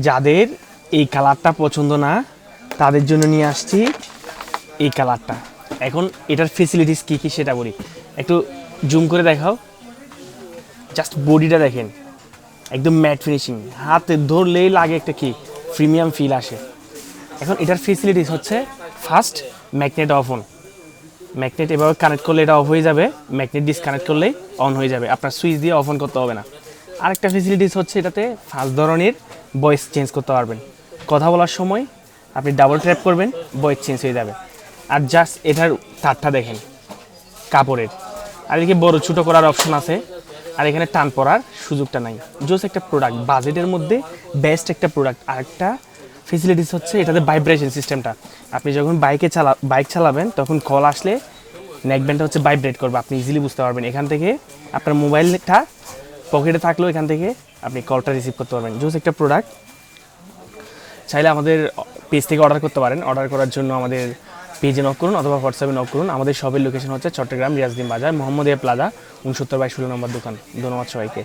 যাদের এই কালারটা পছন্দ না তাদের জন্য নিয়ে আসছি এই কালারটা। এখন এটার ফেসিলিটিস কী কী সেটা বলি, একটু জুম করে দেখাও। জাস্ট বডিটা দেখেন, একদম ম্যাট ফিনিশিং, হাতে ধরলেই লাগে একটা কি প্রিমিয়াম ফিল আসে। এখন এটার ফেসিলিটিস হচ্ছে first magnet of on, magnet এভাবে কানেক্ট করলে এটা অফ হয়ে যাবে, ম্যাগনেট ডিসকানেক্ট করলেই অন হয়ে যাবে, আপনার সুইচ দিয়ে অফ অন করতে হবে না। আরেকটা ফেসিলিটিস হচ্ছে এটাতে 5 ধরনের ভয়েস চেঞ্জ করতে পারবেন। কথা বলার সময় আপনি ডাবল ট্যাপ করবেন, ভয়েস চেঞ্জ হয়ে যাবে। আর জাস্ট এটার তারটা দেখেন কাপড়ের, আর এদিকে বড় ছোটো করার অপশন আছে, আর এখানে টান পড়ার সুযোগটা নাই। জোস একটা প্রোডাক্ট, বাজেটের মধ্যে বেস্ট একটা প্রোডাক্ট। আরেকটা ফেসিলিটিস হচ্ছে এটাতে ভাইব্রেশন সিস্টেমটা, আপনি যখন বাইক চালাবেন তখন কল আসলে নেকব্যান্ডটা হচ্ছে ভাইব্রেট করবে, আপনি ইজিলি বুঝতে পারবেন। এখান থেকে আপনার মোবাইলটা পকেটে থাকলেও এখান থেকে আপনি কলটা রিসিভ করতে পারবেন। জোস একটা প্রোডাক্ট, চাইলে আমাদের পেজ থেকে অর্ডার করতে পারেন। অর্ডার করার জন্য আমাদের পেজে নক করুন অথবা হোয়াটসঅ্যাপে নক করুন। আমাদের শপের লোকেশন হচ্ছে চট্টগ্রাম রিয়াজউদ্দিন বাজার, মোহাম্মদিয়া প্লাজা, 69/16 নম্বর দোকান। ধন্যবাদ সবাইকে।